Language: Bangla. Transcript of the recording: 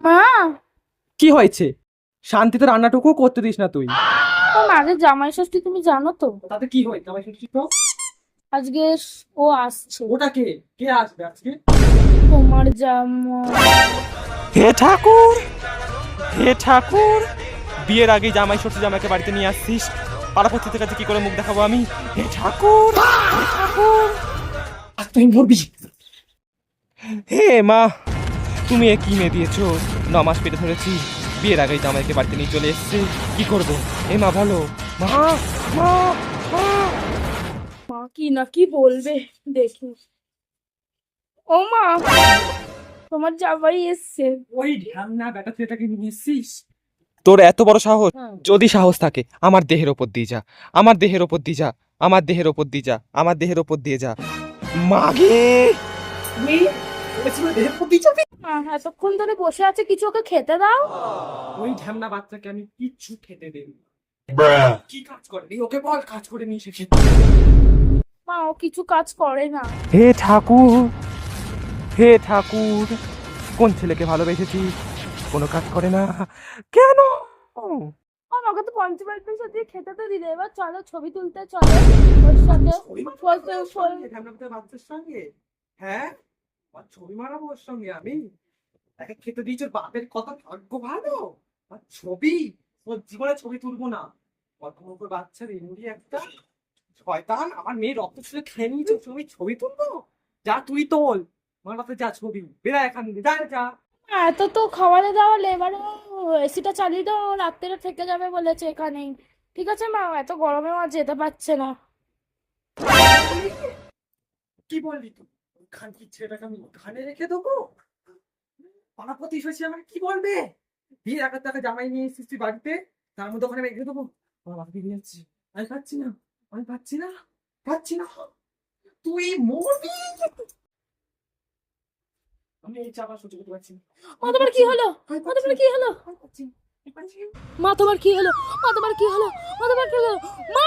মা, কি হয়েছে? শান্তিতে রান্নাটুকু করতে দিস না তুই। আগে জামাই ষষ্ঠী তুমি জানো তো? তাতে কি হয়েছে? আমার শুনছি তো। আজকে ও আসছে, ওটা কে? কে আসবে আজকে? তোমার জামাই। হে ঠাকুর, হে ঠাকুর, বিয়ের আগে জামাই ষষ্ঠী জামাইকে বাড়িতে নিয়ে আসছিস। পাড়াপতিদের কাছে কি করে মুখ দেখাবো আমি? হে ঠাকুর, হে ঠাকুর, আজ তুই মরবি। হে মা, তুমি এ কি মেয়ে দিয়েছো? 9 মাস পেটে ধরেছি, বিয়ের আগেই জামাইকে বাড়িতে নিয়ে চলে এসছে। কি করবো? এ মা বলো, মা, মা, মা। মা কি না কি বলবে দেখি। ও মা, তোমার জামাই এসছে। ওই ঢ্যামনা বেটা তুই এটাকে নিয়ে এসছিস? তোর এত বড় সাহস? যদি সাহস থাকে আমার দেহের ওপর দিয়ে যা, আমার দেহের ওপর দিয়ে যা, আমার দেহের ওপর দিয়ে যা, আমার দেহের ওপর দিয়ে যা। মাগে, তুই বলেছিল দেহের প্রতি যাবি? মা এতক্ষণ ধরে বসে আছে, কিছু ওকে খেতে দাও। ওই ঢ্যামনা বাচ্চাকে আমি কিচ্ছু খেতে দেব না। কি কাজ করে ওকে বল, কাজ করে নিয়ে এসে খেতে। মা ও কিছু কাজ করে না। হে ঠাকুর, হে ঠাকুর, কোন ছেলেকে ভালোবেসেছিস? কোনো কাজ করে না কেন? আমাকে তো পঞ্চবাড়ির সাথে খেতে তো দিলে, এবার চলো ছবি তুলতে, চলো ওর সাথে। ছবি ঢ্যামনা বাচ্চার সঙ্গে? হ্যাঁ, আর ছবি মারাবো ওর সঙ্গে আমি? তাকে খেতে দিয়েছ, বাপের কত ভাগ্য ভালো। আর ছবি, ওর জীবনে ছবি তুলবো না। অল্প বাচ্চার এমনি একটা শয়তান, আমার মেয়ে রক্ত ছুঁড়ে খেয়ে নিয়েছে, ছবি ছবি তুলবো? যা তুই তোল, মারাতে যা, ছবি বেড়া এখান থেকে, যা যা। এত তো খাবারে দাওয়ালে, এবারে এসিটা চালিয়ে দাও, রাত্রে থেকে যাবে বলেছে এখানেই। ঠিক আছে মা, এত গরমে আর যেতে পারছে না। কি বললি তুই? খান কি ছেলেটাকে আমি ওখানে রেখে দেবো? পাড়া প্রতিবেশী আমার কি বলবে? বিয়ের আগের টাকা জামাই নিয়ে এসেছিস তুই বাড়িতে, তার মধ্যে ওখানে রেখে দেবো? আমার বাবা বেরিয়ে যাচ্ছে, আমি পাচ্ছি না, আমি পাচ্ছি না, পাচ্ছি না। তুই মরবি। আমি এই চাপা সহ্য করতে পারছি না। মা তোমার কি হলো? মা তোমার কি হলো? মা তোমার কি হলো? মা তোমার কি হলো? মা তোমার কি হলো? মা!